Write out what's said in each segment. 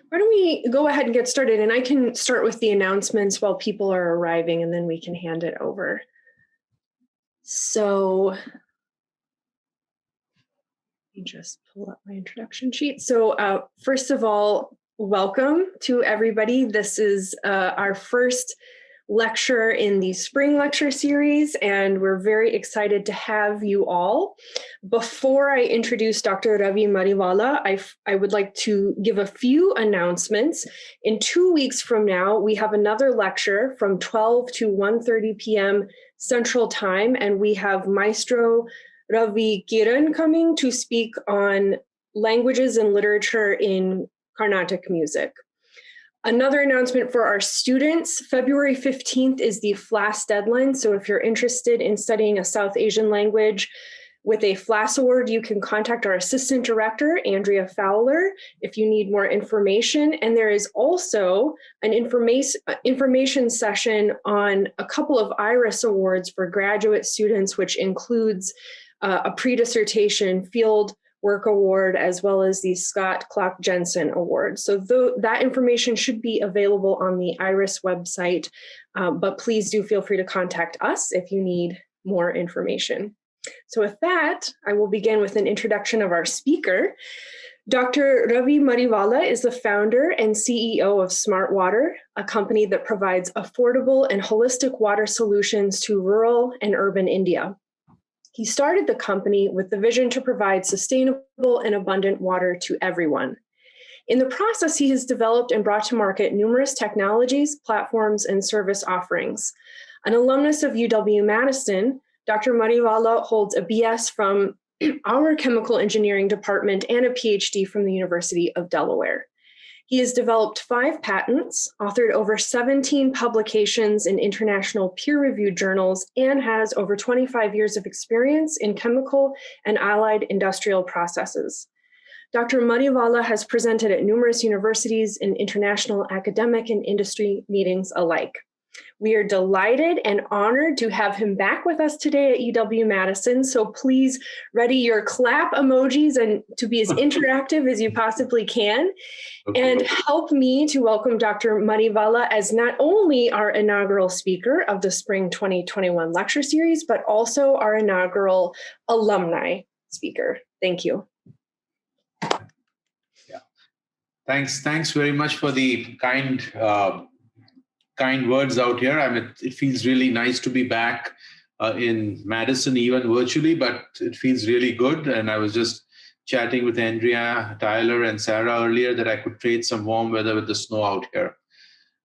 Why don't we go ahead and get started, and I can start with the announcements while people are arriving, and then we can hand it over. So let me just pull up my introduction sheet. So first of all, welcome to everybody. This is our first lecture in the spring lecture series, and we're very excited to have you all. Before I introduce Dr. Ravi Mariwala, I would like to give a few announcements. In 2 weeks from now, we have another lecture from 12 to 1:30 p.m. Central Time, and we have Maestro Ravi Kiran coming to speak on languages and literature in Carnatic music. Another announcement for our students, February 15th is the Flask Deadline. So if you're interested in studying a South Asian language with a FLAS award, you can contact our Assistant Director, Andrea Fowler, if you need more information. And there is also an information session on a couple of IRIS awards for graduate students, which includes a pre-dissertation field work award, as well as the Scott Clark Jensen Award. So that information should be available on the IRIS website, but please do feel free to contact us if you need more information. So with that, I will begin with an introduction of our speaker. Dr. Ravi Mariwala is the founder and CEO of Smaart Water, a company that provides affordable and holistic water solutions to rural and urban India. He started the company with the vision to provide sustainable and abundant water to everyone. In the process, he has developed and brought to market numerous technologies, platforms, and service offerings. An alumnus of UW-Madison, Dr. Mariwala holds a BS from our chemical engineering department and a Ph.D. from the University of Delaware. He has developed 5 patents, authored over 17 publications in international peer-reviewed journals, and has over 25 years of experience in chemical and allied industrial processes. Dr. Mariwala has presented at numerous universities in international academic and industry meetings alike. We are delighted and honored to have him back with us today at UW-Madison. So please ready your clap emojis and to be as interactive as you possibly can. And help me to welcome Dr. Mariwala as not only our inaugural speaker of the Spring 2021 lecture series, but also our inaugural alumni speaker. Thank you. Yeah. Thanks very much for the kind words out here. I mean, it feels really nice to be back in Madison, even virtually, but it feels really good. And I was just chatting with Andrea, Tyler, and Sarah earlier that I could trade some warm weather with the snow out here.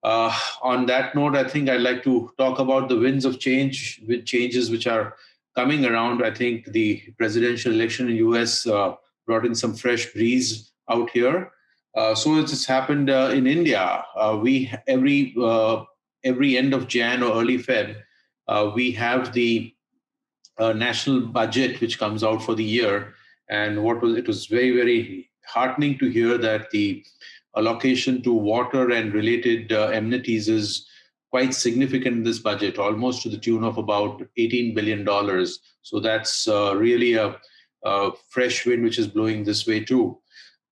On that note, I think I'd like to talk about the winds of change, with changes which are coming around. I think the presidential election in the US brought in some fresh breeze out here. So it's happened in India. We every end of Jan or early Feb, we have the national budget which comes out for the year. And it was very, very heartening to hear that the allocation to water and related amenities is quite significant in this budget, almost to the tune of about $18 billion. So that's really a fresh wind which is blowing this way too.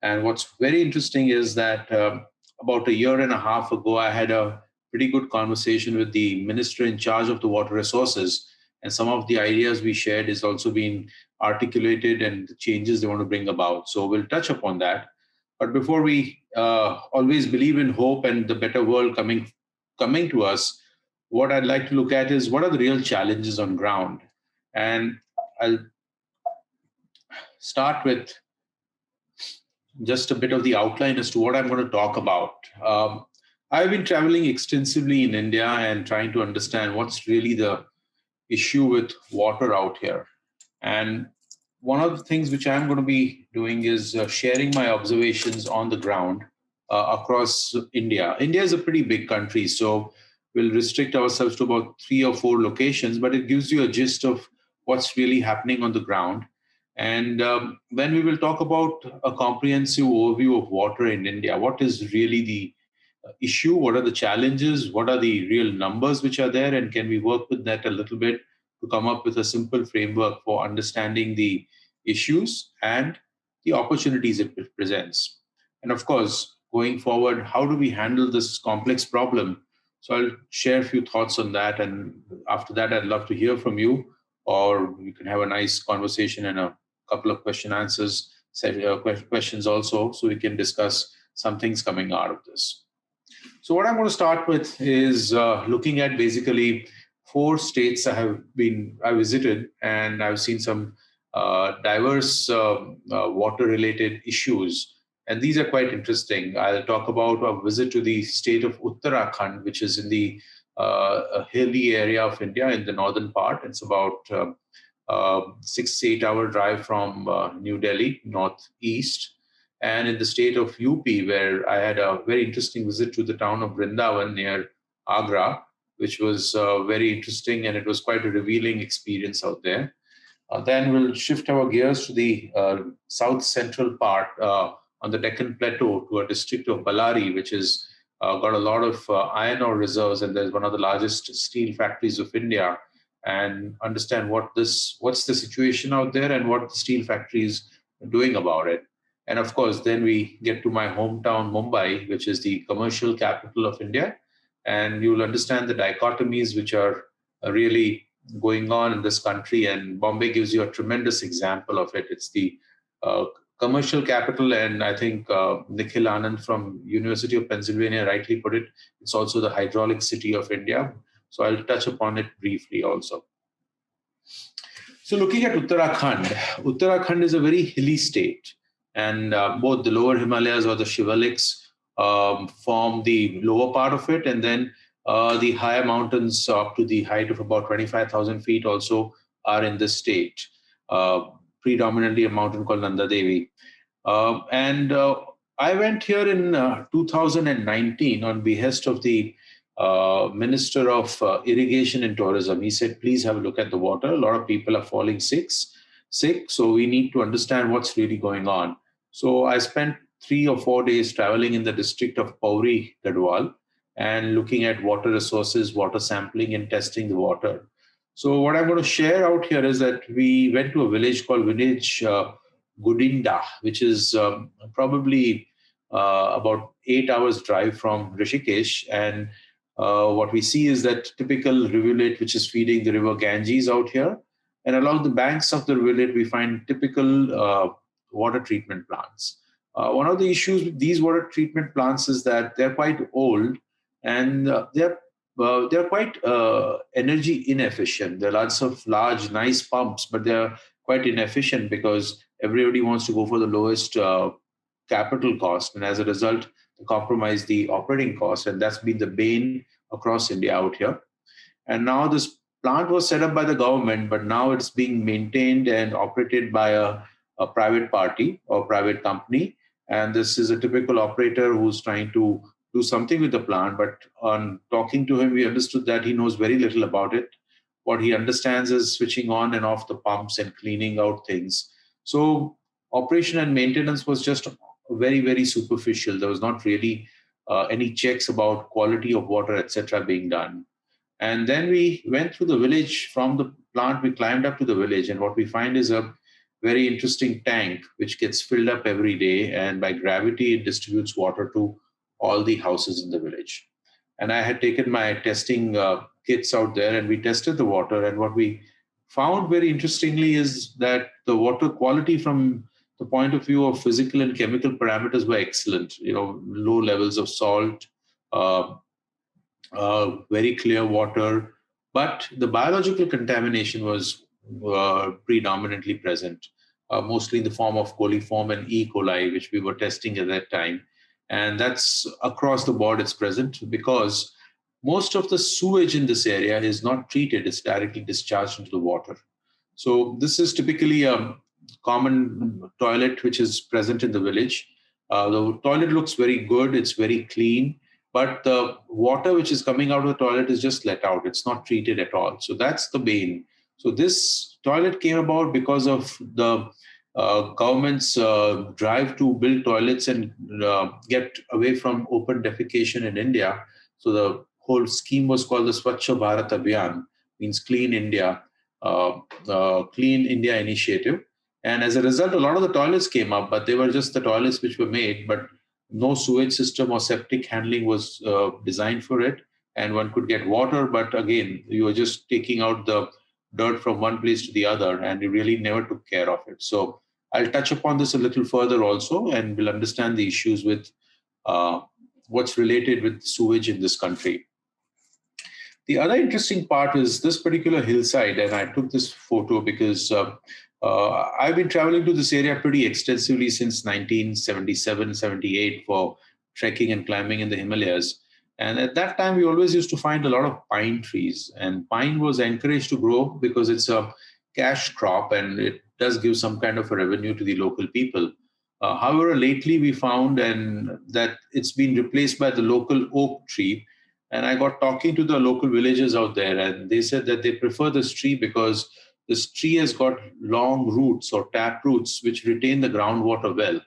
And what's very interesting is that about a year and a half ago, I had a pretty good conversation with the minister in charge of the water resources. And some of the ideas we shared is also being articulated and the changes they want to bring about. So we'll touch upon that. But before we always believe in hope and the better world coming to us, what I'd like to look at is what are the real challenges on ground. And I'll start with just a bit of the outline as to what I'm going to talk about. I've been traveling extensively in India and trying to understand what's really the issue with water out here. And one of the things which I'm going to be doing is sharing my observations on the ground across India. India is a pretty big country, so we'll restrict ourselves to about 3 or 4 locations, but it gives you a gist of what's really happening on the ground. And then we will talk about a comprehensive overview of water in India. What is really the issue? What are the challenges? What are the real numbers which are there? And can we work with that a little bit to come up with a simple framework for understanding the issues and the opportunities it presents? And of course, going forward, how do we handle this complex problem? So I'll share a few thoughts on that. And after that, I'd love to hear from you, or you can have a nice conversation and a couple of answers, questions also, so we can discuss some things coming out of this. So what I'm going to start with is looking at basically 4 states I visited, and I've seen some diverse water-related issues. And these are quite interesting. I'll talk about a visit to the state of Uttarakhand, which is in the a hilly area of India in the northern part. It's about 6-8 hour drive from New Delhi, northeast. And in the state of UP, where I had a very interesting visit to the town of Vrindavan near Agra, which was very interesting, and it was quite a revealing experience out there. Then we'll shift our gears to the south central part on the Deccan Plateau to a district of Ballari, which is got a lot of iron ore reserves, and there's one of the largest steel factories of India, and understand what's the situation out there and what the steel factories are doing about it. And of course, then we get to my hometown, Mumbai, which is the commercial capital of India. And you'll understand the dichotomies which are really going on in this country. And Bombay gives you a tremendous example of it. It's the commercial capital. And I think Nikhil Anand from University of Pennsylvania rightly put it. It's also the hydraulic city of India. So I'll touch upon it briefly also. So looking at Uttarakhand is a very hilly state. And both the lower Himalayas or the Shivaliks form the lower part of it. And then the higher mountains up to the height of about 25,000 feet also are in this state, predominantly a mountain called Nanda Devi. And I went here in 2019 on behest of the Minister of Irrigation and Tourism. He said, please have a look at the water. A lot of people are falling sick. So we need to understand what's really going on. So I spent 3 or 4 days traveling in the district of Pauri, Gadwal, and looking at water resources, water sampling, and testing the water. So what I'm going to share out here is that we went to a village called Gudinda, which is probably about 8 hours drive from Rishikesh. And what we see is that typical rivulet, which is feeding the river Ganges out here. And along the banks of the rivulet, we find typical water treatment plants. One of the issues with these water treatment plants is that they're quite old, and they're quite energy inefficient. There are lots of large, nice pumps, but they're quite inefficient because everybody wants to go for the lowest capital cost, and as a result, they compromise the operating cost, and that's been the bane across India out here. And now this plant was set up by the government, but now it's being maintained and operated by a private party or private company. And this is a typical operator who's trying to do something with the plant. But on talking to him, we understood that he knows very little about it. What he understands is switching on and off the pumps and cleaning out things. So operation and maintenance was just very, very superficial. There was not really any checks about quality of water, etc., being done. And then we went through the village. From the plant, we climbed up to the village, and what we find is a very interesting tank which gets filled up every day, and by gravity it distributes water to all the houses in the village. And I had taken my testing kits out there, and we tested the water, and what we found very interestingly is that the water quality from the point of view of physical and chemical parameters were excellent. Low levels of salt, very clear water, but the biological contamination was predominantly present, mostly in the form of coliform and E. coli, which we were testing at that time. And that's across the board, it's present because most of the sewage in this area is not treated, it's directly discharged into the water. So this is typically a common toilet which is present in the village. The toilet looks very good, it's very clean, but the water which is coming out of the toilet is just let out. It's not treated at all. So that's the bane. So this toilet came about because of the government's drive to build toilets and get away from open defecation in India. So the whole scheme was called the Swachh Bharat Abhiyan, means Clean India initiative. And as a result, a lot of the toilets came up, but they were just the toilets which were made. But no sewage system or septic handling was designed for it, and one could get water, but again, you were just taking out the dirt from one place to the other, and you really never took care of it. So I'll touch upon this a little further also, and we'll understand the issues with what's related with sewage in this country. The other interesting part is this particular hillside, and I took this photo because I've been traveling to this area pretty extensively since 1977, 78 for trekking and climbing in the Himalayas. And at that time, we always used to find a lot of pine trees, and pine was encouraged to grow because it's a cash crop and it does give some kind of a revenue to the local people. However, lately we found that it's been replaced by the local oak tree. And I got talking to the local villagers out there, and they said that they prefer this tree because this tree has got long roots or tap roots which retain the groundwater well.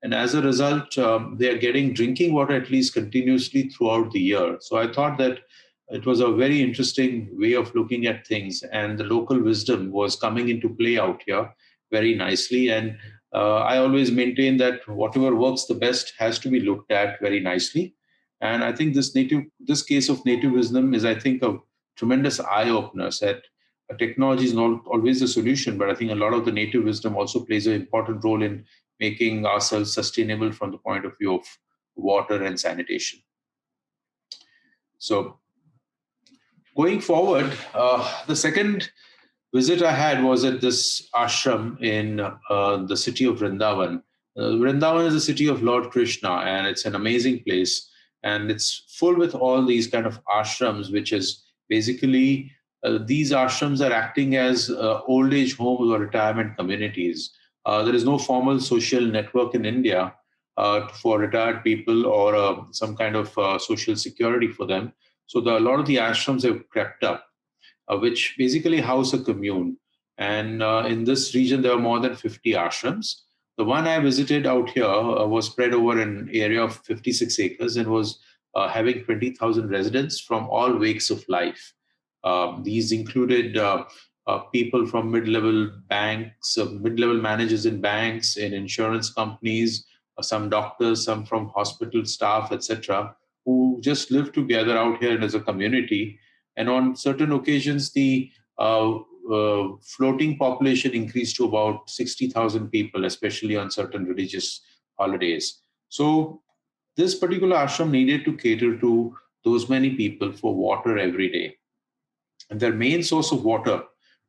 And as a result, they are getting drinking water at least continuously throughout the year. So I thought that it was a very interesting way of looking at things, and the local wisdom was coming into play out here very nicely. And I always maintain that whatever works the best has to be looked at very nicely. And I think this case of native wisdom is, I think, a tremendous eye-opener. That technology is not always the solution, but I think a lot of the native wisdom also plays an important role in making ourselves sustainable from the point of view of water and sanitation. So going forward, the second visit I had was at this ashram in the city of Vrindavan. Vrindavan is the city of Lord Krishna, and it's an amazing place. And it's full with all these kind of ashrams, which is basically these ashrams are acting as old age homes or retirement communities. There is no formal social network in India for retired people or some kind of social security for them. So a lot of the ashrams have crept up, which basically house a commune. And in this region, there are more than 50 ashrams. The one I visited out here was spread over an area of 56 acres and was having 20,000 residents from all wakes of life. These included people from mid-level banks, mid-level managers in banks, in insurance companies, some doctors, some from hospital staff, etc., who just live together out here as a community. And on certain occasions, the floating population increased to about 60,000 people, especially on certain religious holidays. So this particular ashram needed to cater to those many people for water every day. And their main source of water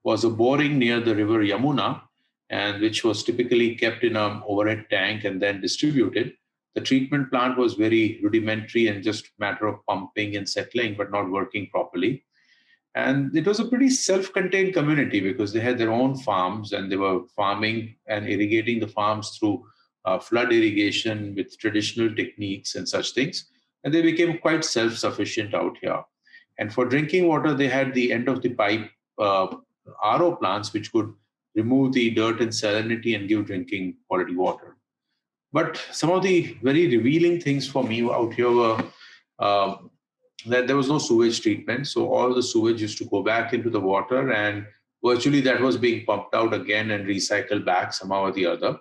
was a boring near the river Yamuna, and which was typically kept in an overhead tank and then distributed. The treatment plant was very rudimentary and just a matter of pumping and settling, but not working properly. And it was a pretty self-contained community because they had their own farms and they were farming and irrigating the farms through flood irrigation with traditional techniques and such things. And they became quite self-sufficient out here. And for drinking water, they had the end of the pipe RO plants, which could remove the dirt and salinity and give drinking quality water. But some of the very revealing things for me out here were that there was no sewage treatment. So all the sewage used to go back into the water, and virtually that was being pumped out again and recycled back somehow or the other.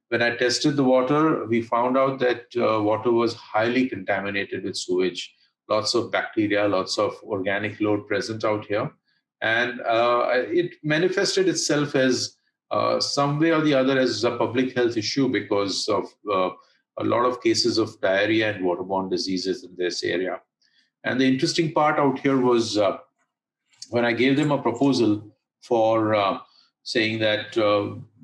When I tested the water, we found out that water was highly contaminated with sewage, lots of bacteria, lots of organic load present out here. And it manifested itself as some way or the other as a public health issue because of a lot of cases of diarrhea and waterborne diseases in this area. And the interesting part out here was when I gave them a proposal for saying that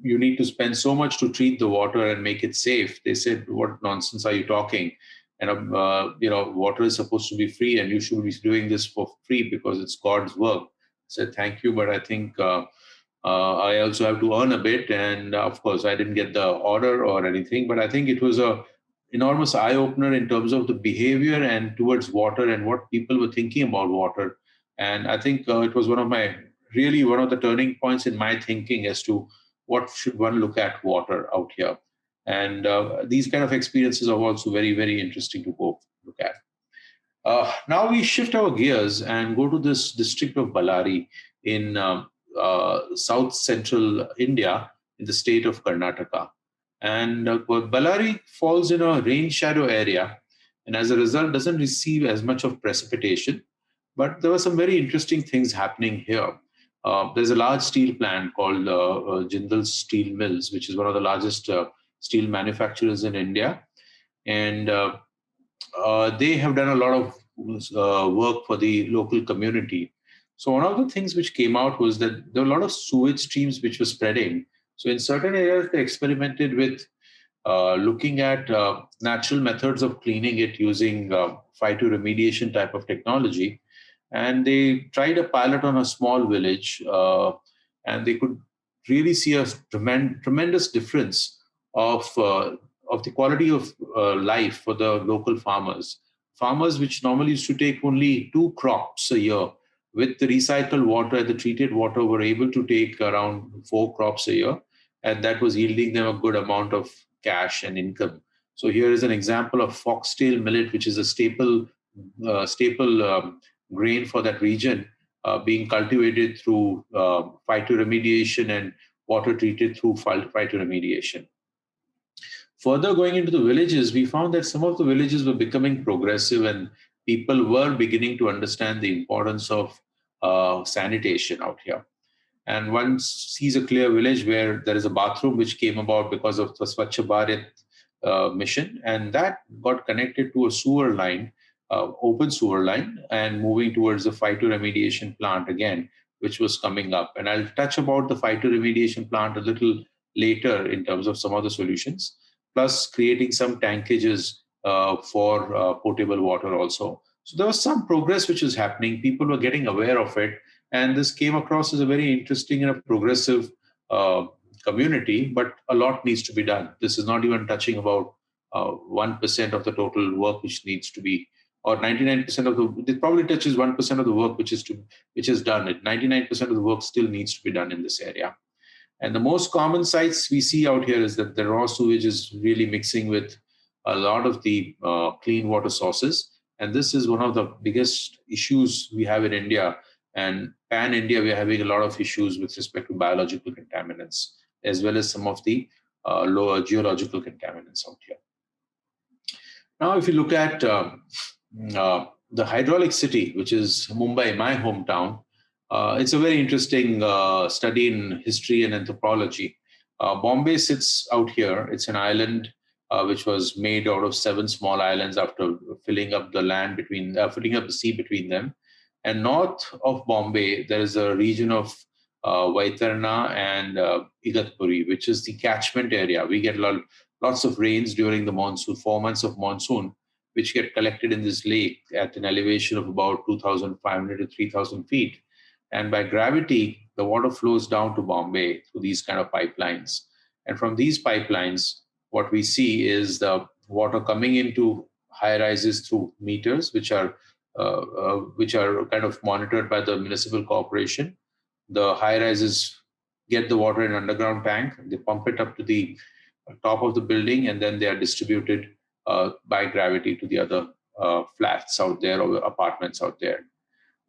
you need to spend so much to treat the water and make it safe, they said, "What nonsense are you talking? And water is supposed to be free, and you should be doing this for free because it's God's work." I said, "Thank you, but I think I also have to earn a bit." And of course, I didn't get the order or anything, but I think it was a enormous eye-opener in terms of the behavior and towards water and what people were thinking about water. And I think it was one of the turning points in my thinking as to what should one look at water out here. And these kind of experiences are also very, very interesting to go look at. Now we shift our gears and go to this district of Ballari in south central India in the state of Karnataka. And Ballari falls in a rain shadow area, and as a result doesn't receive as much of precipitation. But there were some very interesting things happening here. There's a large steel plant called Jindal Steel Mills, which is one of the largest steel manufacturers in India. And they have done a lot of work for the local community. So one of the things which came out was that there were a lot of sewage streams which were spreading. So in certain areas, they experimented with looking at natural methods of cleaning it using phytoremediation type of technology. And they tried a pilot on a small village, and they could really see a tremendous difference of the quality of life for the local farmers. Farmers which normally used to take only 2 crops a year, with the recycled water and the treated water, were able to take around 4 crops a year, and that was yielding them a good amount of cash and income. So here is an example of foxtail millet, which is a staple grain for that region, being cultivated through phytoremediation and water treated through phytoremediation. Further going into the villages, we found that some of the villages were becoming progressive and people were beginning to understand the importance of sanitation out here. And one sees a clear village where there is a bathroom which came about because of the Swachh Bharat mission, and that got connected to a sewer line, open sewer line, and moving towards the phytoremediation plant again, which was coming up. And I'll touch about the phytoremediation plant a little later in terms of some of the solutions, plus creating some tankages for potable water also. So there was some progress which was happening. People were getting aware of it. And this came across as a very interesting and a progressive community, but a lot needs to be done. This is not even touching about 1% of the total work which needs to be, or 99% of the, it probably touches 1% of the work which is done. 99% of the work still needs to be done in this area. And the most common sites we see out here is that the raw sewage is really mixing with a lot of the clean water sources. And this is one of the biggest issues we have in India. And pan-India, we're having a lot of issues with respect to biological contaminants, as well as some of the lower geological contaminants out here. Now, if you look at the hydraulic city, which is Mumbai, my hometown, it's a very interesting study in history and anthropology. Bombay sits out here. It's an island which was made out of 7 small islands after filling up the land between, filling up the sea between them. And north of Bombay, there is a region of Vaitarna and Igatpuri, which is the catchment area. We get lots of rains during the monsoon, 4 months of monsoon, which get collected in this lake at an elevation of about 2,500 to 3,000 feet. And by gravity, the water flows down to Bombay through these kind of pipelines. And from these pipelines, what we see is the water coming into high rises through meters, which are kind of monitored by the municipal corporation. The high rises get the water in an underground tank. They pump it up to the top of the building, and then they are distributed by gravity to the other flats out there or apartments out there.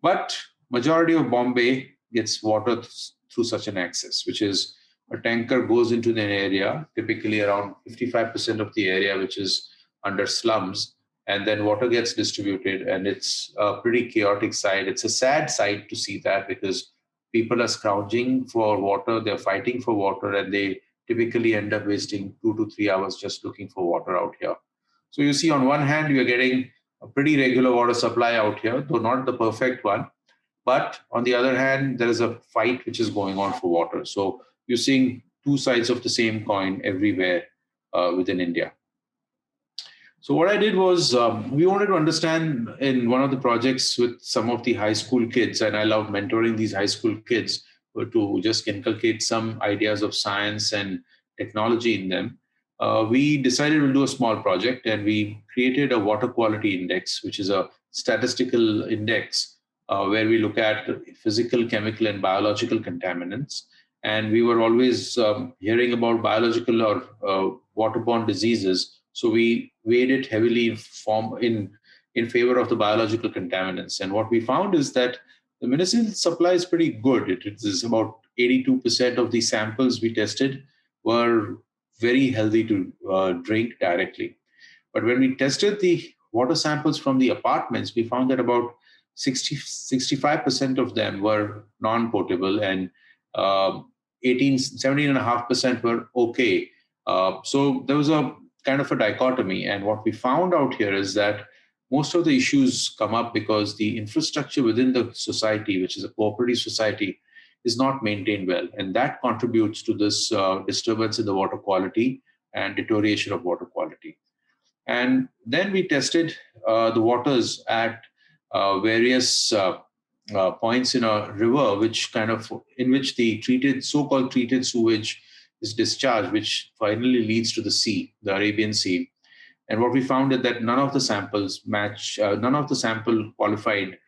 But majority of Bombay gets water through such an access, which is a tanker goes into an area, typically around 55% of the area, which is under slums, and then water gets distributed, and it's a pretty chaotic sight. It's a sad sight to see that, because people are scrounging for water, they're fighting for water, and they typically end up wasting 2 to 3 hours just looking for water out here. So you see, on one hand, you're getting a pretty regular water supply out here, though not the perfect one. But on the other hand, there is a fight which is going on for water. So you're seeing 2 sides of the same coin everywhere within India. So what I did was, we wanted to understand in one of the projects with some of the high school kids, and I love mentoring these high school kids to just inculcate some ideas of science and technology in them. We decided we'll do a small project, and we created a water quality index, which is a statistical index where we look at physical, chemical, and biological contaminants. And we were always hearing about biological or waterborne diseases. So we weighed it heavily in favor of the biological contaminants. And what we found is that the municipal supply is pretty good. It is about 82% of the samples we tested were very healthy to drink directly. But when we tested the water samples from the apartments, we found that about 65% of them were non-potable, and 17.5% were okay. So there was a kind of a dichotomy. And what we found out here is that most of the issues come up because the infrastructure within the society, which is a cooperative society, is not maintained well. And that contributes to this disturbance in the water quality and deterioration of water quality. And then we tested the waters at various points in a river, in which the so-called treated sewage is discharged, which finally leads to the sea, the Arabian Sea. And what we found is that none of the sample qualified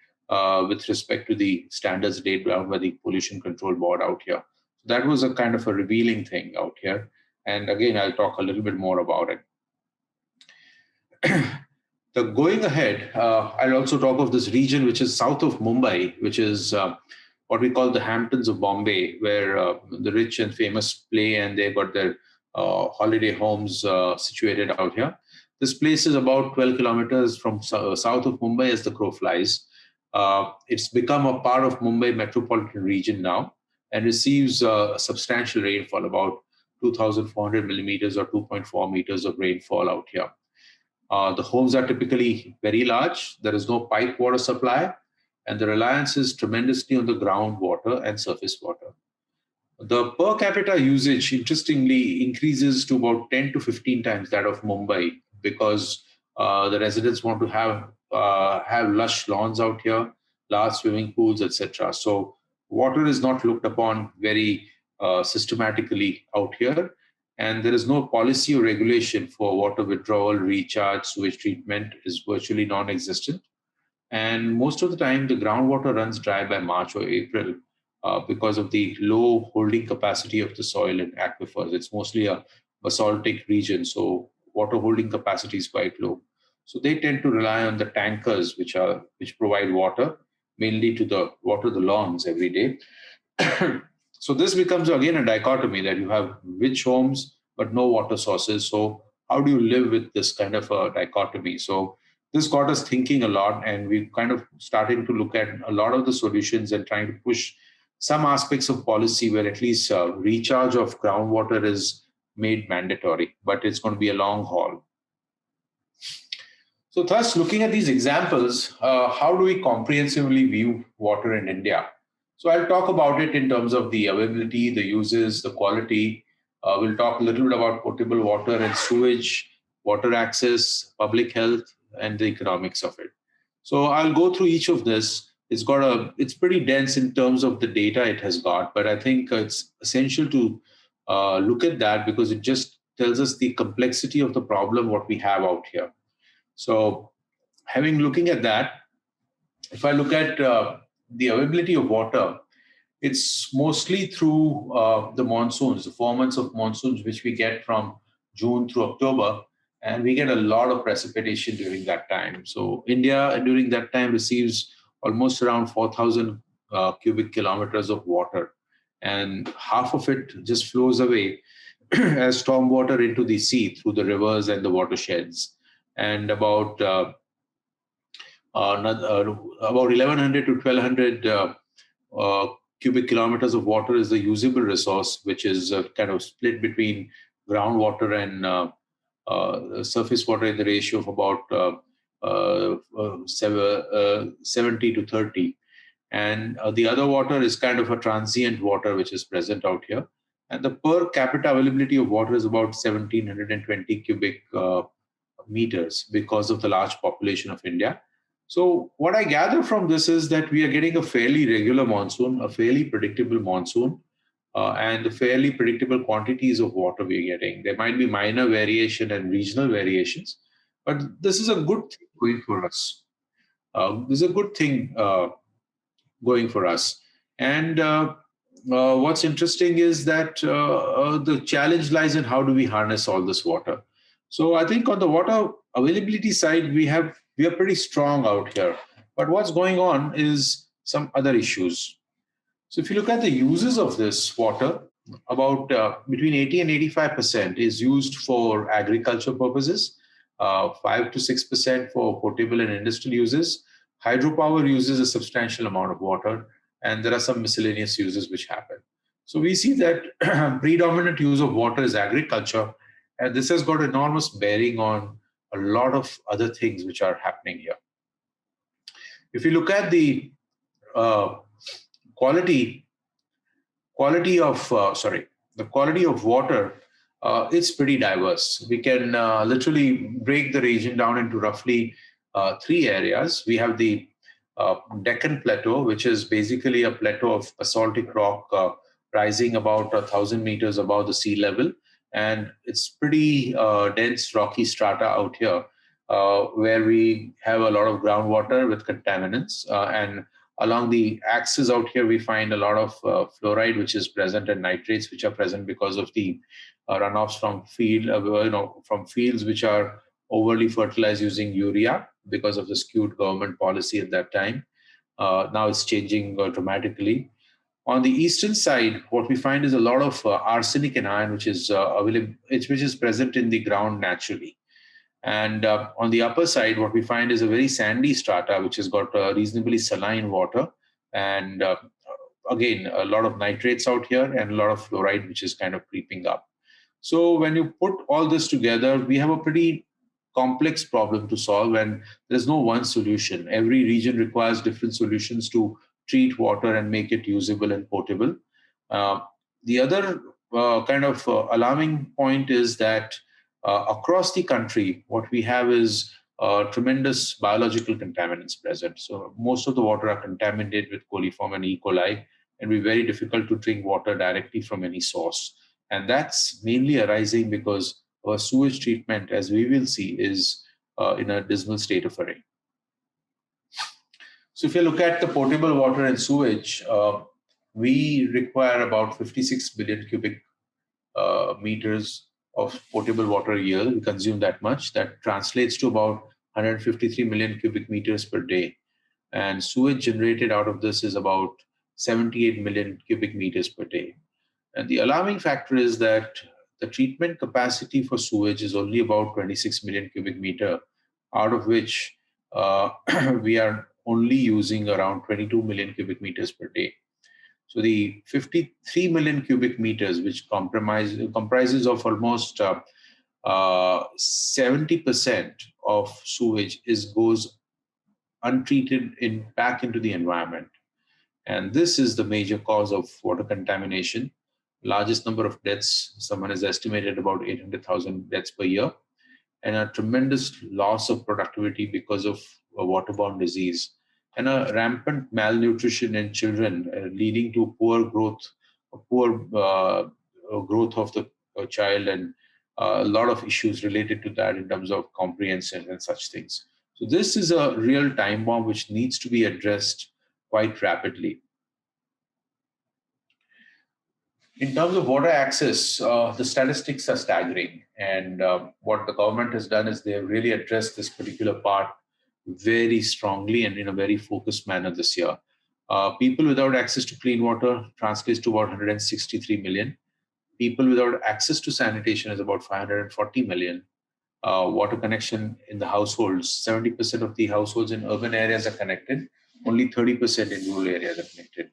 with respect to the standards laid down by the Pollution Control Board out here. So that was a kind of a revealing thing out here. And again, I'll talk a little bit more about it. The going ahead, I'll also talk of this region which is south of Mumbai, which is what we call the Hamptons of Bombay, where the rich and famous play, and they've got their holiday homes situated out here. This place is about 12 kilometers from south of Mumbai as the crow flies. It's become a part of Mumbai metropolitan region now and receives substantial rainfall, about 2,400 millimeters or 2.4 meters of rainfall out here. The homes are typically very large. There is no pipe water supply, and the reliance is tremendously on the groundwater and surface water. The per capita usage, interestingly, increases to about 10 to 15 times that of Mumbai, because the residents want to have lush lawns out here, large swimming pools, etc. So water is not looked upon very systematically out here. And there is no policy or regulation for water withdrawal, recharge, sewage treatment is virtually non-existent. And most of the time, the groundwater runs dry by March or April because of the low holding capacity of the soil and aquifers. It's mostly a basaltic region, so water holding capacity is quite low. So they tend to rely on the tankers, which provide water, mainly to water the lawns every day. So this becomes, again, a dichotomy that you have rich homes, but no water sources. So how do you live with this kind of a dichotomy? So this got us thinking a lot, and we're kind of starting to look at a lot of the solutions and trying to push some aspects of policy where at least recharge of groundwater is made mandatory, but it's going to be a long haul. So thus, looking at these examples, how do we comprehensively view water in India? So I'll talk about it in terms of the availability, the uses, the quality. We'll talk a little bit about potable water and sewage, water access, public health, and the economics of it. So I'll go through each of this. It's pretty dense in terms of the data it has got, but I think it's essential to look at that because it just tells us the complexity of the problem, what we have out here. So looking at that, if I look at the availability of water, it's mostly through the monsoons, the 4 months of monsoons, which we get from June through October, and we get a lot of precipitation during that time. So India during that time receives almost around 4,000 cubic kilometers of water, and half of it just flows away as stormwater into the sea through the rivers and the watersheds. And about 1,100 to 1,200 cubic kilometers of water is the usable resource, which is kind of split between groundwater and surface water in the ratio of about 70 to 30. And the other water is kind of a transient water, which is present out here. And the per capita availability of water is about 1,720 cubic meters because of the large population of India. So what I gather from this is that we are getting a fairly regular monsoon, a fairly predictable monsoon, and the fairly predictable quantities of water we're getting. There might be minor variation and regional variations, but this is a good thing going for us. This is a good thing going for us. And what's interesting is that the challenge lies in how do we harness all this water. So I think on the water availability side, we are pretty strong out here. But what's going on is some other issues. So if you look at the uses of this water, about between 80 and 85% is used for agriculture purposes, 5 to 6% for potable and industrial uses. Hydropower uses a substantial amount of water, and there are some miscellaneous uses which happen. So we see that predominant use of water is agriculture, and this has got enormous bearing on a lot of other things which are happening here. If you look at the uh, quality the quality of water, it's pretty diverse. We can literally break the region down into roughly three areas. We have the Deccan Plateau, which is basically a plateau of basaltic rock rising about 1,000 meters above the sea level. And it's pretty dense rocky strata out here, where we have a lot of groundwater with contaminants. And along the axis out here, we find a lot of fluoride, which is present, and nitrates, which are present because of the runoffs from from fields which are overly fertilized using urea because of the skewed government policy at that time. Now it's changing dramatically. On the eastern side, what we find is a lot of arsenic and iron, which is available, which is present in the ground naturally. And on the upper side, what we find is a very sandy strata, which has got reasonably saline water. And again, a lot of nitrates out here and a lot of fluoride, which is kind of creeping up. So when you put all this together, we have a pretty complex problem to solve, and there's no one solution. Every region requires different solutions to treat water and make it usable and potable. The other kind of alarming point is that across the country, what we have is tremendous biological contaminants present. So most of the water are contaminated with coliform and E. coli, and be very difficult to drink water directly from any source. And that's mainly arising because our sewage treatment, as we will see, is in a dismal state of array. So if you look at the potable water and sewage, we require about 56 billion cubic meters of potable water a year. We consume that much. That translates to about 153 million cubic meters per day. And sewage generated out of this is about 78 million cubic meters per day. And the alarming factor is that the treatment capacity for sewage is only about 26 million cubic meter, out of which we are only using around 22 million cubic meters per day. So the 53 million cubic meters, which comprises of almost 70% of sewage, goes untreated back into the environment. And this is the major cause of water contamination. Largest number of deaths, someone has estimated about 800,000 deaths per year, and a tremendous loss of productivity because of a waterborne disease, and a rampant malnutrition in children, leading to poor growth of the child, and a lot of issues related to that in terms of comprehension and such things. So this is a real time bomb which needs to be addressed quite rapidly. In terms of water access, the statistics are staggering. And what the government has done is they've really addressed this particular part very strongly and in a very focused manner this year. People without access to clean water translates to about 163 million. People without access to sanitation is about 540 million. Water connection in the households, 70% of the households in urban areas are connected, only 30% in rural areas are connected.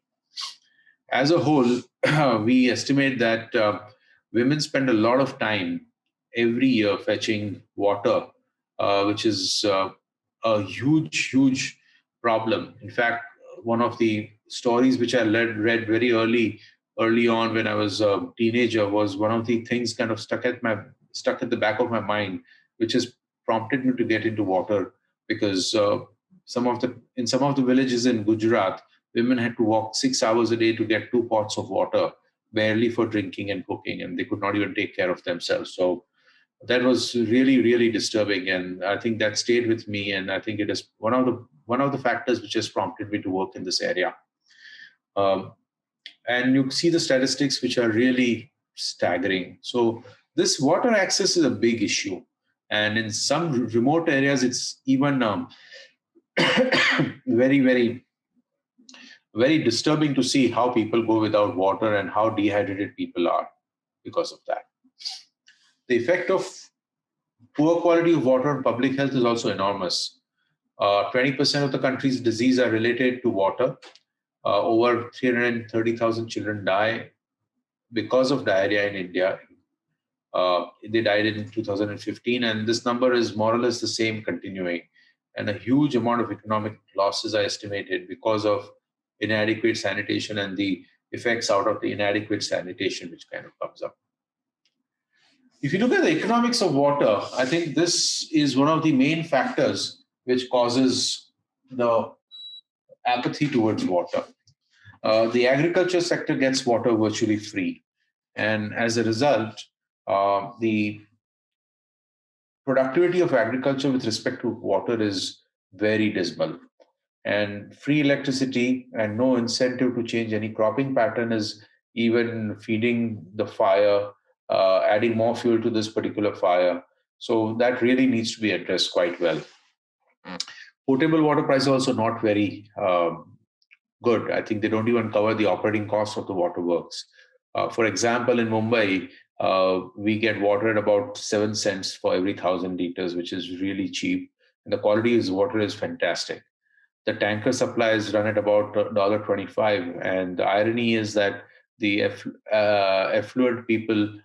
As a whole, we estimate that women spend a lot of time every year fetching water, which is a huge problem. In fact, one of the stories which I read very early on when I was a teenager was one of the things kind of stuck at the back of my mind, which has prompted me to get into water, because in some of the villages in Gujarat, women had to walk 6 hours a day to get 2 pots of water, barely for drinking and cooking, and they could not even take care of themselves. So that was really disturbing, and I think that stayed with me, and I think it is one of the factors which has prompted me to work in this area. And you see the statistics which are really staggering. So this water access is a big issue, and in some remote areas it's even very very disturbing to see how people go without water and how dehydrated people are because of that. The effect of poor quality of water on public health is also enormous. 20% of the country's diseases are related to water. Over 330,000 children die because of diarrhea in India. They died in 2015, and this number is more or less the same continuing. And a huge amount of economic losses are estimated because of inadequate sanitation and the effects out of the inadequate sanitation, which kind of comes up. If you look at the economics of water, I think this is one of the main factors which causes the apathy towards water. The agriculture sector gets water virtually free. And as a result, the productivity of agriculture with respect to water is very dismal. And free electricity and no incentive to change any cropping pattern is even feeding the fire, adding more fuel to this particular fire. So that really needs to be addressed quite well. Potable water price is also not very good. I think they don't even cover the operating costs of the waterworks. For example, in Mumbai, we get water at about 7 cents for every 1,000 liters, which is really cheap. And the quality of water is fantastic. The tanker supplies run at about $1.25. And the irony is that the affluent people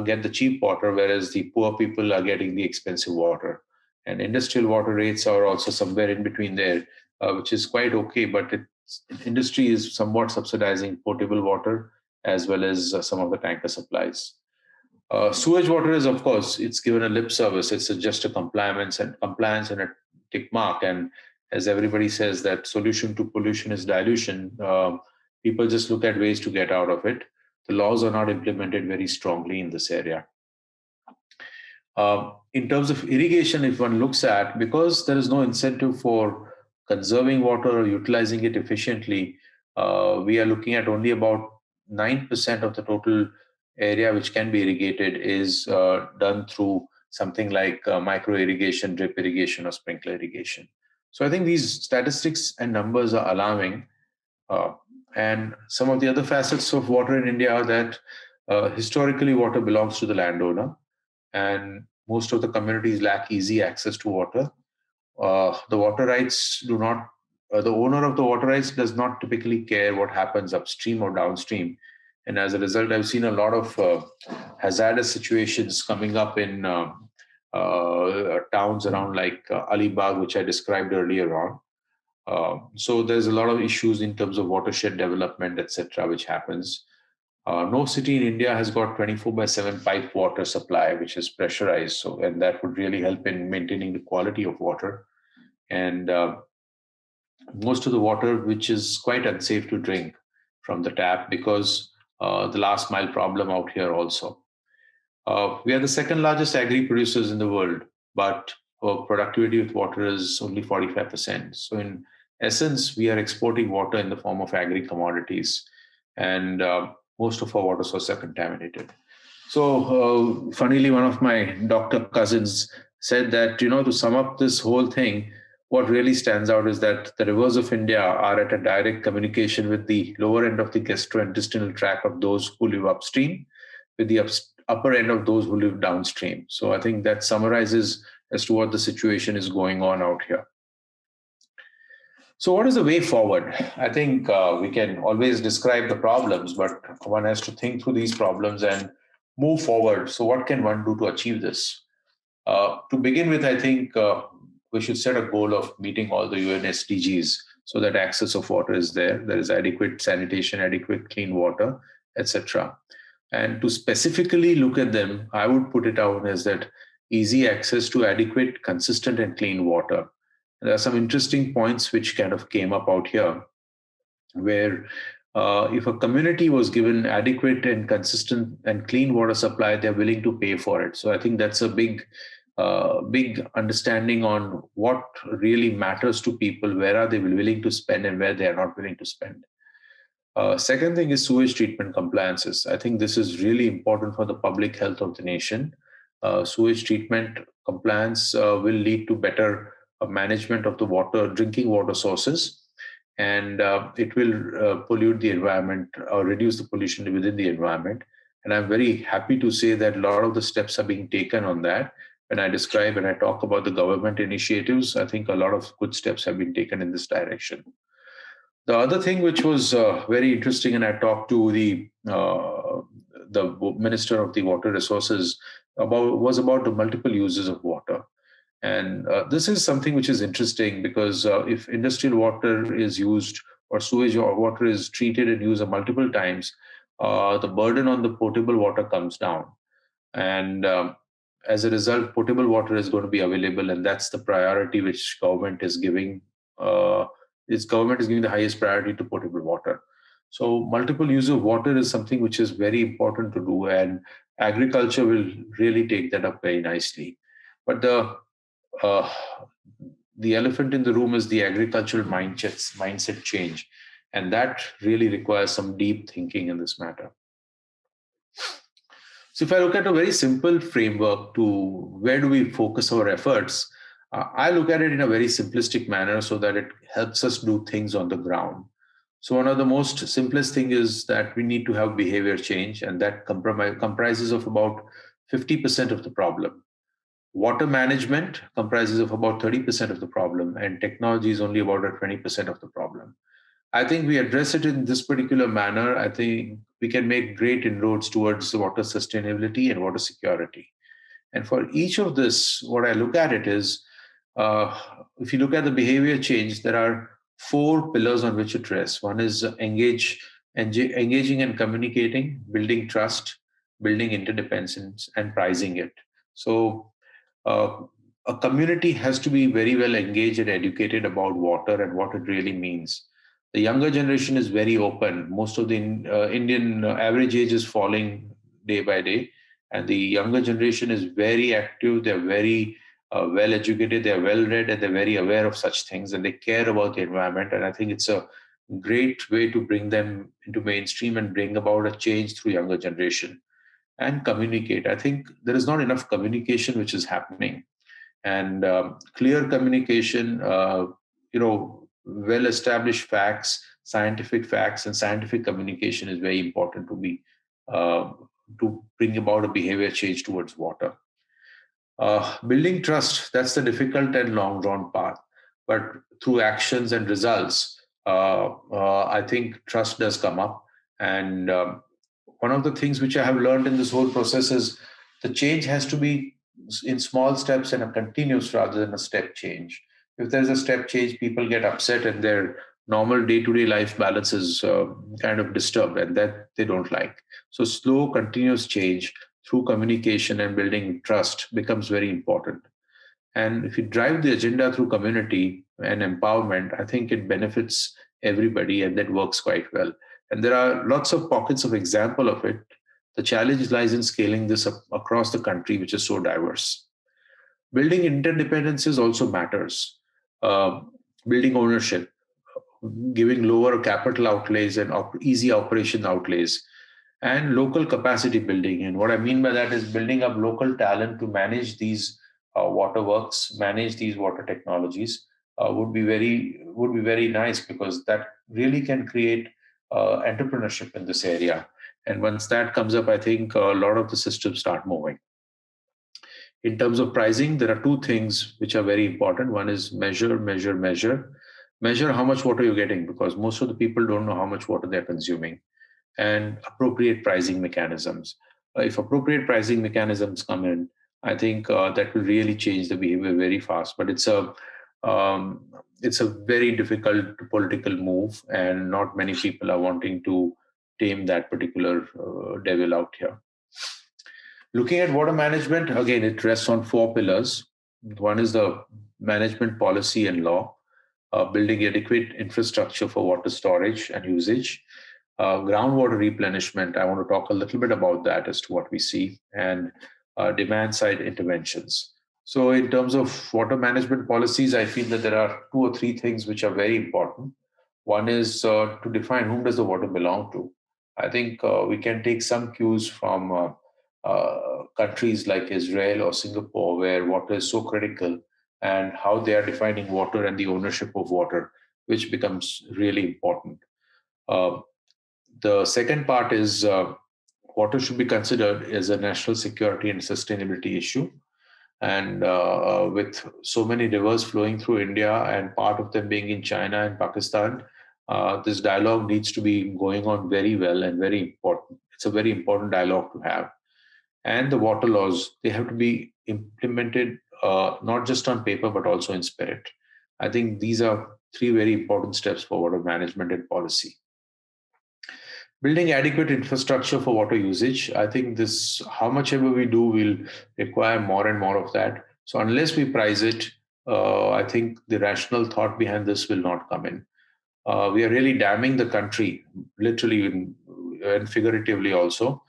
get the cheap water, whereas the poor people are getting the expensive water. And industrial water rates are also somewhere in between there, which is quite okay, but industry is somewhat subsidizing potable water as well as some of the tanker supplies. Sewage water is, of course, it's given a lip service. It's just a compliance and a tick mark. And as everybody says, that solution to pollution is dilution. People just look at ways to get out of it. The laws are not implemented very strongly in this area. In terms of irrigation, if one looks at, because there is no incentive for conserving water or utilizing it efficiently, we are looking at only about 9% of the total area which can be irrigated is done through something like micro irrigation, drip irrigation, or sprinkler irrigation. So I think these statistics and numbers are alarming. And some of the other facets of water in India are that historically water belongs to the landowner, and most of the communities lack easy access to water. The water rights do not, the owner of the water rights does not typically care what happens upstream or downstream. And as a result, I've seen a lot of hazardous situations coming up in towns around like Alibag, which I described earlier on. So there's a lot of issues in terms of watershed development, etc., which happens. No city in India has got 24/7 pipe water supply, which is pressurized. So, and that would really help in maintaining the quality of water. And most of the water, which is quite unsafe to drink from the tap, because the last mile problem out here also. We are the second largest agri producers in the world, but our productivity with water is only 45%. So in essence, we are exporting water in the form of agri commodities, and most of our water sources are contaminated. So funnily, one of my doctor cousins said that, to sum up this whole thing, what really stands out is that the rivers of India are at a direct communication with the lower end of the gastrointestinal tract of those who live upstream, with the upper end of those who live downstream. So I think that summarizes as to what the situation is going on out here. So what is the way forward? I think we can always describe the problems, but one has to think through these problems and move forward. So what can one do to achieve this? To begin with, I think we should set a goal of meeting all the UNSDGs so that access of water is there. There is adequate sanitation, adequate clean water, etc. And to specifically look at them, I would put it out as that easy access to adequate, consistent, and clean water. There are some interesting points which kind of came up out here, where if a community was given adequate and consistent and clean water supply, they're willing to pay for it. So I think that's a big understanding on what really matters to people, where are they willing to spend and where they are not willing to spend. Second thing is sewage treatment compliances. I think this is really important for the public health of the nation. Sewage treatment compliance will lead to better management of the drinking water sources. and it will pollute the environment or reduce the pollution within the environment. And I'm very happy to say that a lot of the steps are being taken on that. When I describe and I talk about the government initiatives, I think a lot of good steps have been taken in this direction. The other thing which was very interesting, and I talked to the Minister of the Water Resources about the multiple uses of water. And this is something which is interesting because if industrial water is used or sewage or water is treated and used multiple times, the burden on the potable water comes down. And as a result, potable water is going to be available, and that's the priority which government is giving. Government is giving the highest priority to potable water. So multiple use of water is something which is very important to do, and agriculture will really take that up very nicely. But uh, the elephant in the room is the agricultural mindset change, and that really requires some deep thinking in this matter. So if I look at a very simple framework to where do we focus our efforts, I look at it in a very simplistic manner so that it helps us do things on the ground. So one of the most simplest thing is that we need to have behavior change, and that comprises of about 50% of the problem. Water management comprises of about 30% of the problem, and technology is only about 20% of the problem. I think we address it in this particular manner. I think we can make great inroads towards water sustainability and water security. And for each of this, what I look at it is, if you look at the behavior change, there are four pillars on which it rests. One is engaging and communicating, building trust, building interdependence, and pricing it. So uh, a community has to be very well engaged and educated about water and what it really means. The younger generation is very open. Most of the Indian average age is falling day by day, and the younger generation is very active. They're very well educated, they're well read, and they're very aware of such things, and they care about the environment. And I think it's a great way to bring them into mainstream and bring about a change through younger generation and communicate. I think there is not enough communication which is happening, and clear communication, well established facts, scientific facts, and scientific communication is very important uh, to bring about a behavior change towards water. Building trust, that's the difficult and long drawn path. But through actions and results, I think trust does come up. And one of the things which I have learned in this whole process is the change has to be in small steps and a continuous rather than a step change. If there's a step change, people get upset and their normal day-to-day life balance is kind of disturbed, and that they don't like. So slow, continuous change through communication and building trust becomes very important. And if you drive the agenda through community and empowerment, I think it benefits everybody, and that works quite well. And there are lots of pockets of example of it. The challenge lies in scaling this up across the country, which is so diverse. Building interdependencies also matters. Uh, Building ownership, giving lower capital outlays and easy operation outlays, and local capacity building. And what I mean by that is building up local talent to manage these waterworks, manage these water technologies would be very nice, because that really can create entrepreneurship in this area. And once that comes up, I think a lot of the systems start moving. In terms of pricing, there are two things which are very important. One is measure, measure, measure. Measure how much water you're getting, because most of the people don't know how much water they're consuming. And appropriate pricing mechanisms. If appropriate pricing mechanisms come in, I think that will really change the behavior very fast. But um, it's a very difficult political move, and not many people are wanting to tame that particular devil out here. Looking at water management, again, it rests on four pillars. One is the management policy and law, building adequate infrastructure for water storage and usage, groundwater replenishment. I want to talk a little bit about that as to what we see, and demand side interventions. So, in terms of water management policies, I feel that there are two or three things which are very important. One is to define whom does the water belong to. I think we can take some cues from countries like Israel or Singapore, where water is so critical, and how they are defining water and the ownership of water. which becomes really important. Uh, the second part is water should be considered as a national security and sustainability issue. And with so many rivers flowing through India and part of them being in China and Pakistan, this dialogue needs to be going on very well and very important. It's a very important dialogue to have. And the water laws, they have to be implemented not just on paper, but also in spirit. I think these are three very important steps for water management and policy. Building adequate infrastructure for water usage. I think this, how much ever we do, will require more and more of that. So unless we price it, I think the rational thought behind this will not come in. We are really damming the country, literally and figuratively also.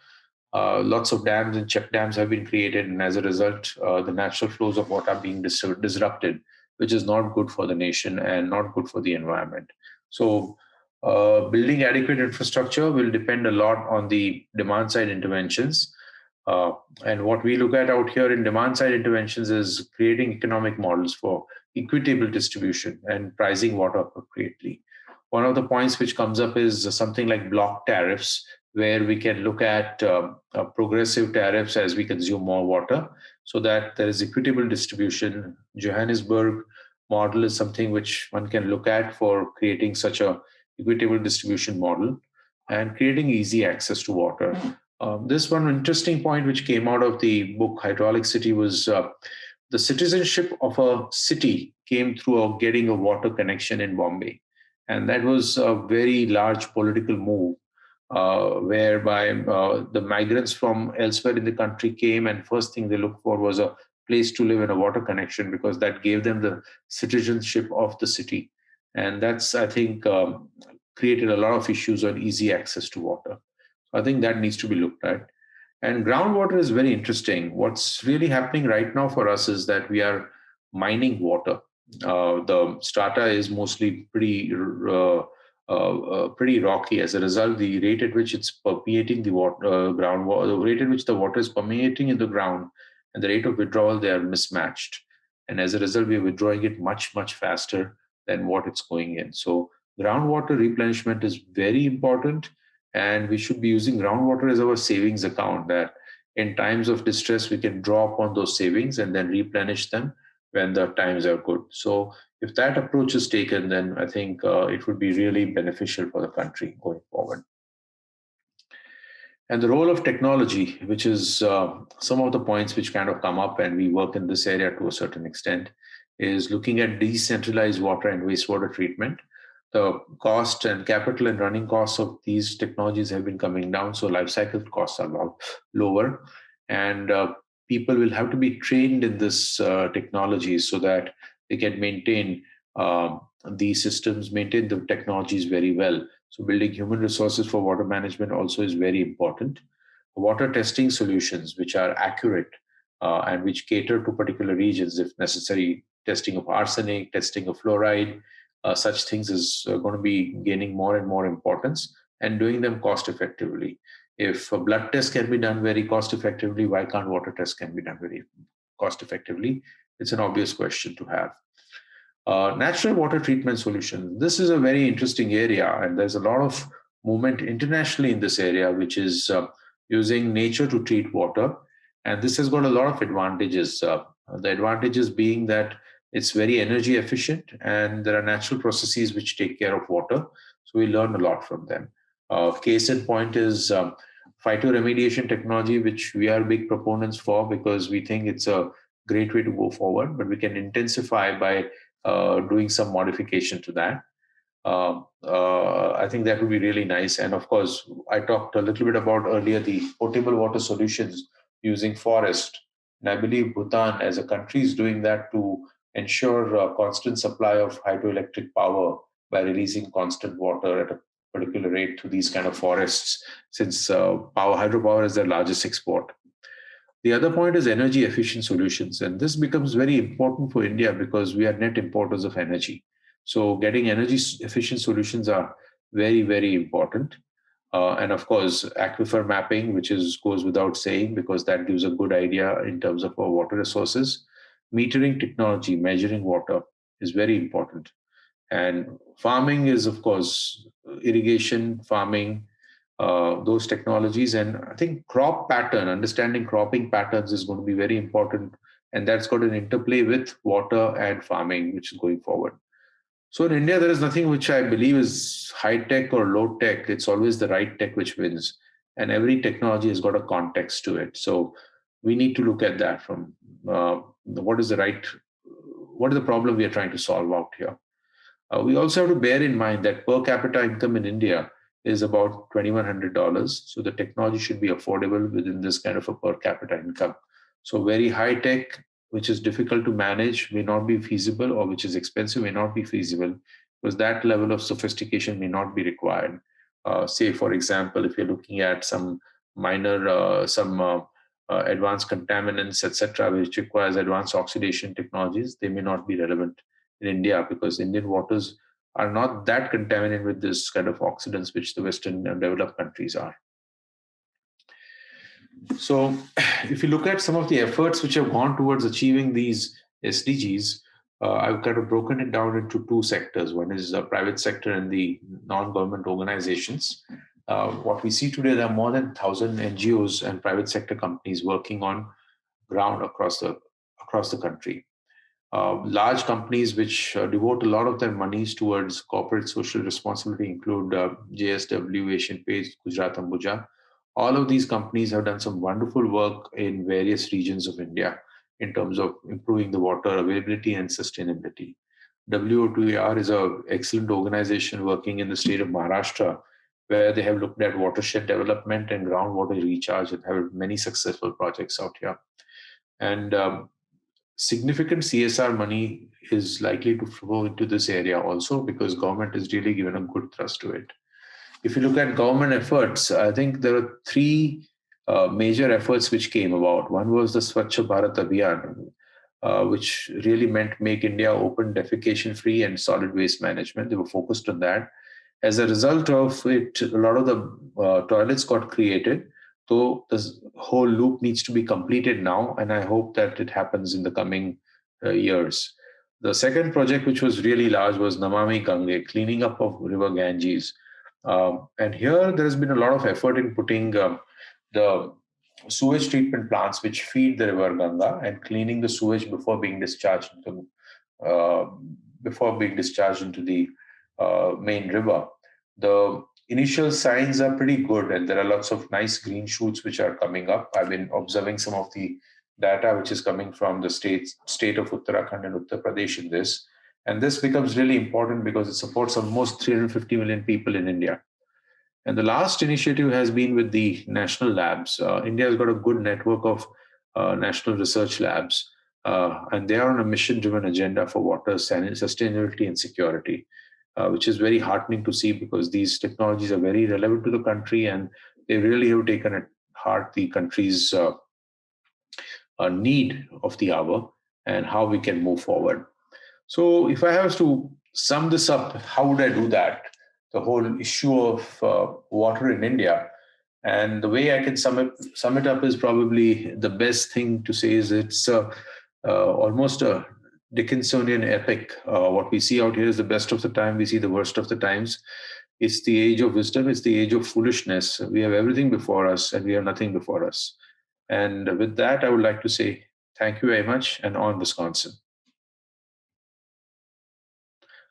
Lots of dams and check dams have been created, and as a result, the natural flows of water are being disrupted, which is not good for the nation and not good for the environment. So building adequate infrastructure will depend a lot on the demand side interventions. And what we look at out here in demand side interventions is creating economic models for equitable distribution and pricing water appropriately. One of the points which comes up is something like block tariffs, where we can look at progressive tariffs as we consume more water so that there is equitable distribution. Johannesburg model is something which one can look at for creating such a equitable distribution model and creating easy access to water. This one interesting point which came out of the book Hydraulic City was the citizenship of a city came through getting a water connection in Bombay. And that was a very large political move whereby the migrants from elsewhere in the country came, and first thing they looked for was a place to live and a water connection, because that gave them the citizenship of the city. And that's, I think, created a lot of issues on easy access to water. So I think that needs to be looked at. And groundwater is very interesting. What's really happening right now for us is that we are mining water. The strata is mostly pretty rocky. As a result, the rate at which it's permeating the water, groundwater, the rate at which the water is permeating in the ground, and the rate of withdrawal, they are mismatched. And as a result, we are withdrawing it much, much faster than what it's going in. So groundwater replenishment is very important, and we should be using groundwater as our savings account, that in times of distress, we can draw upon those savings and then replenish them when the times are good. So if that approach is taken, then I think it would be really beneficial for the country going forward. And the role of technology, which is some of the points which kind of come up, and we work in this area to a certain extent, is looking at decentralized water and wastewater treatment. The cost and capital and running costs of these technologies have been coming down, so life cycle costs are a lot lower. And people will have to be trained in this technology so that they can maintain these systems, maintain the technologies very well. So building human resources for water management also is very important. Water testing solutions which are accurate and which cater to particular regions, if necessary, testing of arsenic, testing of fluoride, such things is going to be gaining more and more importance, and doing them cost effectively. If a blood test can be done very cost effectively, why can't water tests can be done very cost effectively? It's an obvious question to have. Natural water treatment solutions. This is a very interesting area, and there's a lot of movement internationally in this area, which is using nature to treat water. And this has got a lot of advantages. The advantages being that it's very energy efficient, and there are natural processes which take care of water. So we learn a lot from them. Case in point is phytoremediation technology, which we are big proponents for because we think it's a great way to go forward, but we can intensify by doing some modification to that. I think that would be really nice. And of course, I talked a little bit about earlier the potable water solutions using forest. And I believe Bhutan as a country is doing that to ensure a constant supply of hydroelectric power by releasing constant water at a particular rate to these kind of forests, since hydropower is their largest export. The other point is energy efficient solutions. And this becomes very important for India because we are net importers of energy. So getting energy efficient solutions are very, very important. And of course, aquifer mapping, which goes without saying because that gives a good idea in terms of our water resources. Metering technology, measuring water is very important. And farming is, of course, irrigation, farming, those technologies. And I think crop pattern, understanding cropping patterns is going to be very important. And that's got an interplay with water and farming, which is going forward. So in India, there is nothing which I believe is high tech or low tech. It's always the right tech which wins. And every technology has got a context to it. So we need to look at that from what is the problem we are trying to solve out here. We also have to bear in mind that per capita income in India is about $2,100. So the technology should be affordable within this kind of a per capita income. So very high tech, which is difficult to manage, may not be feasible, or which is expensive may not be feasible, because that level of sophistication may not be required. Say, for example, if you're looking at some advanced contaminants, etc., which requires advanced oxidation technologies, they may not be relevant in India, because Indian waters are not that contaminated with this kind of oxidants which the Western developed countries are. So if you look at some of the efforts which have gone towards achieving these SDGs, I've kind of broken it down into two sectors. One is the private sector and the non-government organizations. What we see today, there are more than 1,000 NGOs and private sector companies working on ground across the country. Large companies which devote a lot of their monies towards corporate social responsibility include JSW, Asian Paints, Gujarat Ambuja. All of these companies have done some wonderful work in various regions of India in terms of improving the water availability and sustainability. WO2AR is an excellent organization working in the state of Maharashtra, where they have looked at watershed development and groundwater recharge and have many successful projects out here. And significant CSR money is likely to flow into this area also, because government has really given a good thrust to it. If you look at government efforts, I think there are three major efforts which came about. One was the Swachh Bharat Abhiyan, which really meant make India open, defecation free and solid waste management. They were focused on that. As a result of it, a lot of the toilets got created. So this whole loop needs to be completed now, and I hope that it happens in the coming years. The second project, which was really large, was Namami Gange, cleaning up of river Ganges. And here there has been a lot of effort in putting the sewage treatment plants which feed the river Ganga and cleaning the sewage before being discharged into the main river. The initial signs are pretty good, and there are lots of nice green shoots which are coming up. I've been observing some of the data which is coming from the state of Uttarakhand and Uttar Pradesh in this. And this becomes really important because it supports almost 350 million people in India. And the last initiative has been with the national labs. India has got a good network of national research labs, and they are on a mission-driven agenda for water sustainability and security, which is very heartening to see, because these technologies are very relevant to the country, and they really have taken at heart the country's need of the hour and how we can move forward. So if I have to sum this up, how would I do that? The whole issue of water in India. And the way I can sum it up is probably the best thing to say is it's almost a Dickinsonian epic. What we see out here is the best of the time. We see the worst of the times. It's the age of wisdom. It's the age of foolishness. We have everything before us and we have nothing before us. And with that, I would like to say thank you very much, and on Wisconsin.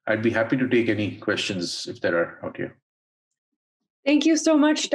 I'd be happy to take any questions if there are out here. Thank you so much, Dr.